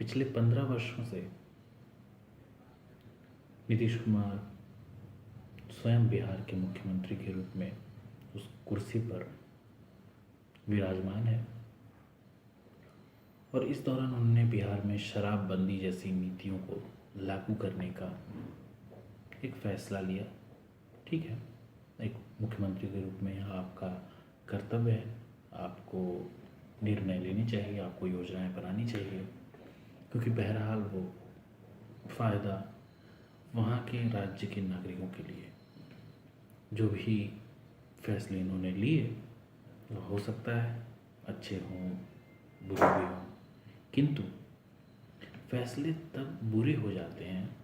पिछले 15 वर्षों से नीतीश कुमार स्वयं बिहार के मुख्यमंत्री के रूप में उस कुर्सी पर विराजमान है और इस दौरान उन्होंने बिहार में शराबबंदी जैसी नीतियों को लागू करने का एक फैसला लिया। ठीक है, एक मुख्यमंत्री के रूप में आपका कर्तव्य है, आपको निर्णय लेने चाहिए, आपको योजनाएं बनानी चाहिए, क्योंकि बहरहाल वो फ़ायदा वहाँ के राज्य के नागरिकों के लिए जो भी फैसले इन्होंने लिए वो हो सकता है अच्छे हों बुरे भी हों, किंतु फैसले तब बुरे हो जाते हैं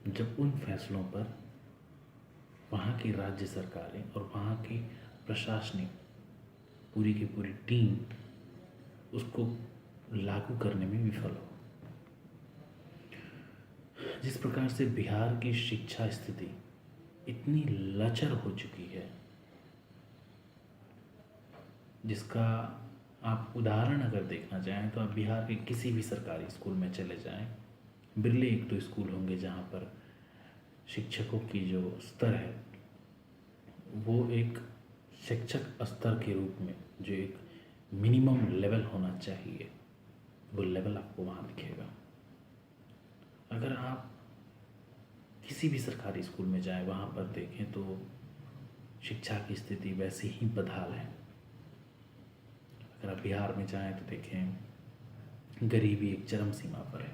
जब उन फैसलों पर वहाँ की राज्य सरकारें और वहाँ की प्रशासनिक पूरी की पूरी टीम उसको लागू करने में विफल हो। जिस प्रकार से बिहार की शिक्षा स्थिति इतनी लचर हो चुकी है, जिसका आप उदाहरण अगर देखना चाहें तो आप बिहार के किसी भी सरकारी स्कूल में चले जाएं, बिरले एक दो स्कूल होंगे जहाँ पर शिक्षकों की जो स्तर है वो एक शिक्षक स्तर के रूप में जो एक मिनिमम लेवल होना चाहिए वो लेवल आपको वहाँ दिखेगा। अगर आप किसी भी सरकारी स्कूल में जाएं वहाँ पर देखें तो शिक्षा की स्थिति वैसी ही बदहाल है। अगर आप बिहार में जाएं तो देखें गरीबी एक चरम सीमा पर है,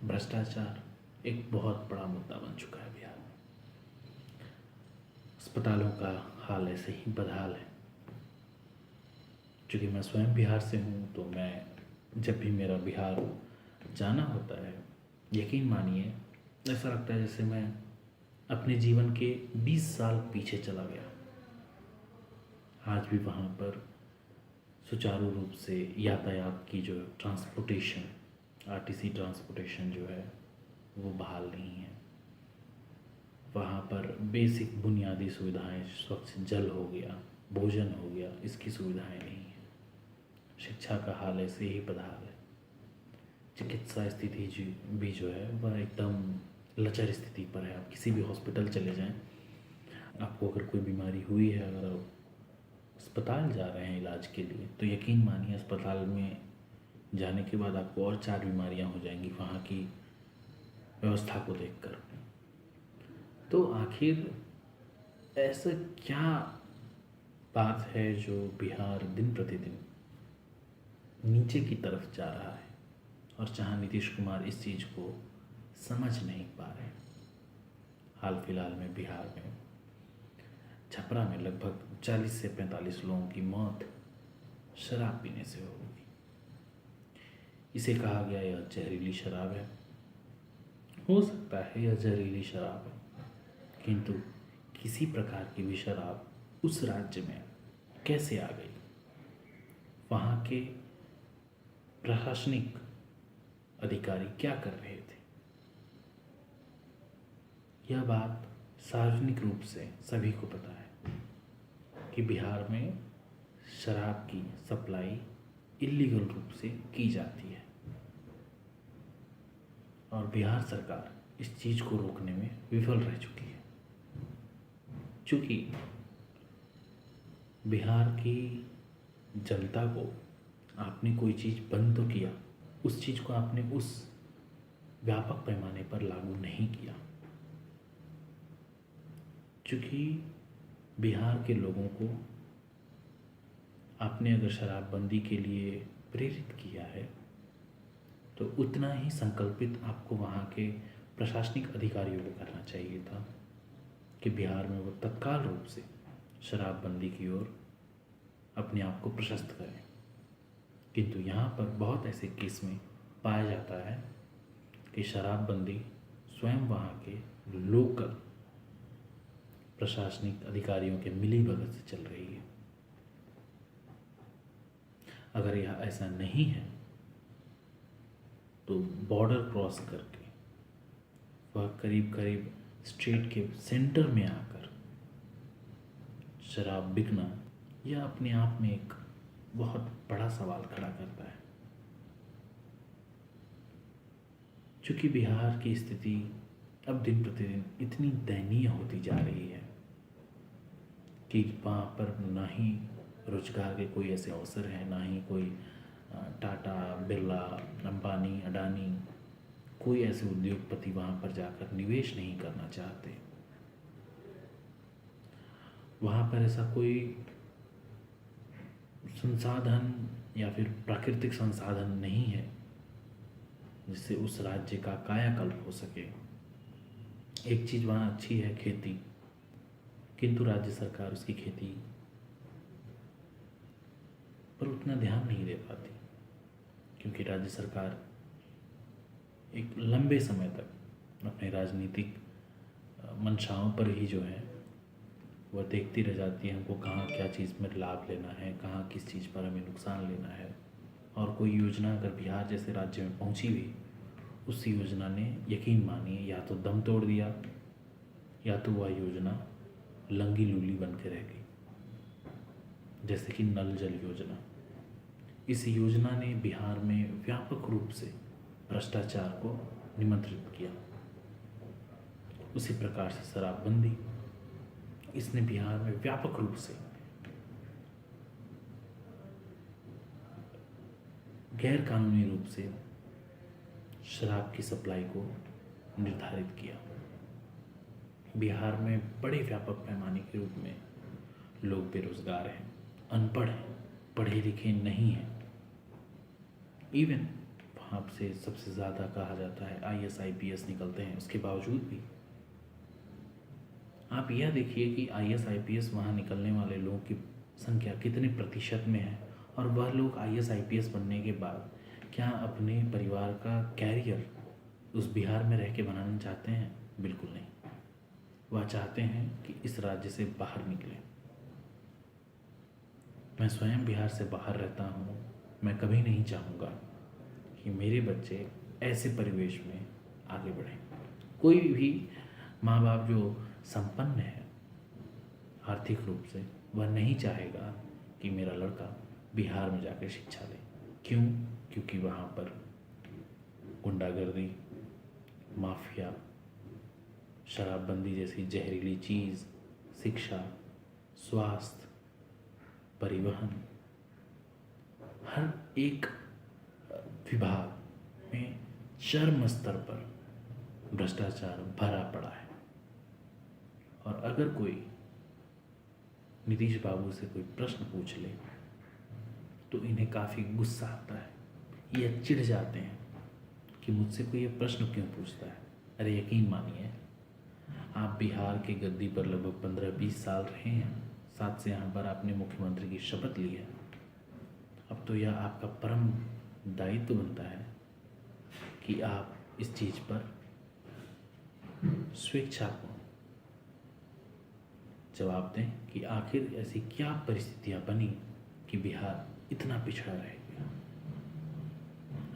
भ्रष्टाचार एक बहुत बड़ा मुद्दा बन चुका है बिहार में, अस्पतालों का हाल ऐसे ही बदहाल है। चूँकि मैं स्वयं बिहार से हूँ तो मैं जब भी मेरा बिहार जाना होता है, यकीन मानिए ऐसा लगता है जैसे मैं अपने जीवन के 20 साल पीछे चला गया। आज भी वहाँ पर सुचारू रूप से यातायात की जो ट्रांसपोर्टेशन आरटीसी ट्रांसपोर्टेशन जो है वो बहाल नहीं है। वहाँ पर बेसिक बुनियादी सुविधाएं, स्वच्छ जल हो गया, भोजन हो गया, इसकी सुविधाएं नहीं है। शिक्षा का हाल ऐसे ही बदहाल है। चिकित्सा स्थिति भी जो है वह एकदम लचर स्थिति पर है। आप किसी भी हॉस्पिटल चले जाएं, आपको अगर कोई बीमारी हुई है, अगर आप अस्पताल जा रहे हैं इलाज के लिए, तो यकीन मानिए अस्पताल में जाने के बाद आपको और 4 बीमारियां हो जाएंगी वहाँ की व्यवस्था को देखकर। तो आखिर ऐसा क्या बात है जो बिहार दिन प्रतिदिन नीचे की तरफ जा रहा है और जहाँ नीतीश कुमार इस चीज़ को समझ नहीं पा रहे। हाल फिलहाल में बिहार में छपरा में लगभग 40 से 45 लोगों की मौत शराब पीने से हो गई। इसे कहा गया यह जहरीली शराब है। हो सकता है यह जहरीली शराब है, किंतु किसी प्रकार की भी शराब उस राज्य में कैसे आ गई? वहाँ के प्रशासनिक अधिकारी क्या कर रहे थे? यह बात सार्वजनिक रूप से सभी को पता है कि बिहार में शराब की सप्लाई इलीगल रूप से की जाती है और बिहार सरकार इस चीज़ को रोकने में विफल रह चुकी है। चूँकि बिहार की जनता को आपने कोई चीज़ बंद तो किया, उस चीज़ को आपने उस व्यापक पैमाने पर लागू नहीं किया। चूँकि बिहार के लोगों को आपने अगर शराबबंदी के लिए प्रेरित किया है तो उतना ही संकल्पित आपको वहाँ के प्रशासनिक अधिकारियों को करना चाहिए था कि बिहार में वो तत्काल रूप से शराबबंदी की ओर अपने आप को प्रशस्त करें। किंतु यहाँ पर बहुत ऐसे केस में पाया जाता है कि शराबबंदी स्वयं वहाँ के लोकल प्रशासनिक अधिकारियों के मिलीभगत से चल रही है। अगर यह ऐसा नहीं है तो बॉर्डर क्रॉस करके वह करीब करीब स्टेट के सेंटर में आकर शराब बिकना यह अपने आप में एक बहुत बड़ा सवाल खड़ा करता है। चूँकि बिहार की स्थिति अब दिन प्रतिदिन इतनी दयनीय होती जा रही है कि वहाँ पर ना ही रोजगार के कोई ऐसे अवसर हैं, ना ही कोई टाटा, बिरला, अंबानी, अडानी, कोई ऐसे उद्योगपति वहाँ पर जाकर निवेश नहीं करना चाहते। वहाँ पर ऐसा कोई संसाधन या फिर प्राकृतिक संसाधन नहीं है जिससे उस राज्य का कायाकल्प हो सके। एक चीज़ वहाँ अच्छी है, खेती, किंतु राज्य सरकार उसकी खेती पर उतना ध्यान नहीं दे पाती, क्योंकि राज्य सरकार एक लंबे समय तक अपने राजनीतिक मंशाओं पर ही जो है वह देखती रह जाती है, हमको कहाँ क्या चीज़ में लाभ लेना है, कहाँ किस चीज़ पर हमें नुकसान लेना है। और कोई योजना अगर बिहार जैसे राज्य में पहुँची भी, उस योजना ने यकीन मानिए या तो दम तोड़ दिया या तो वह योजना लंगी लूली बन के रह गई। जैसे कि नल जल योजना, इस योजना ने बिहार में व्यापक रूप से भ्रष्टाचार को निमंत्रित किया। उसी प्रकार से शराबबंदी, इसने बिहार में व्यापक रूप से गैर कानूनी रूप से शराब की सप्लाई को निर्धारित किया। बिहार में बड़े व्यापक पैमाने के रूप में लोग बेरोजगार हैं, अनपढ़ हैं, पढ़े लिखे नहीं हैं। इवन वहाँ से सबसे ज़्यादा कहा जाता है IAS IPS निकलते हैं, उसके बावजूद भी आप यह देखिए कि IAS IPS वहाँ निकलने वाले लोगों की संख्या कितने प्रतिशत में है, और वह लोग IAS IPS बनने के बाद क्या अपने परिवार का कैरियर उस बिहार में रह के बनाना चाहते हैं? बिल्कुल नहीं। वह चाहते हैं कि इस राज्य से बाहर निकलें। मैं स्वयं बिहार से बाहर रहता हूँ, मैं कभी नहीं चाहूँगा कि मेरे बच्चे ऐसे परिवेश में आगे बढ़ें। कोई भी माँ बाप जो संपन्न है आर्थिक रूप से, वह नहीं चाहेगा कि मेरा लड़का बिहार में जाकर शिक्षा ले। क्यों? क्योंकि वहाँ पर गुंडागर्दी, माफिया, शराबबंदी जैसी जहरीली चीज़, शिक्षा, स्वास्थ्य, परिवहन, हर एक विभाग में चरम स्तर पर भ्रष्टाचार भरा पड़ा है। और अगर कोई नीतीश बाबू से कोई प्रश्न पूछ ले तो इन्हें काफ़ी गुस्सा आता है। ये चिढ़ जाते हैं कि मुझसे कोई ये प्रश्न क्यों पूछता है। अरे यकीन मानिए, आप बिहार के गद्दी पर लगभग 15-20 साल रहे हैं, साथ से यहाँ पर आपने मुख्यमंत्री की शपथ ली है। अब तो यह आपका परम दायित्व बनता है कि आप इस चीज़ पर स्वेच्छापूर्ण जवाब दें कि आखिर ऐसी क्या परिस्थितियाँ बनी कि बिहार इतना पिछड़ा रह गया।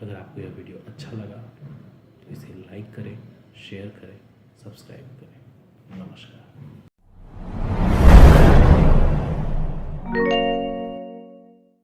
अगर आपको यह वीडियो अच्छा लगा तो इसे लाइक करें, शेयर करें, सब्सक्राइब करें। नमस्कार।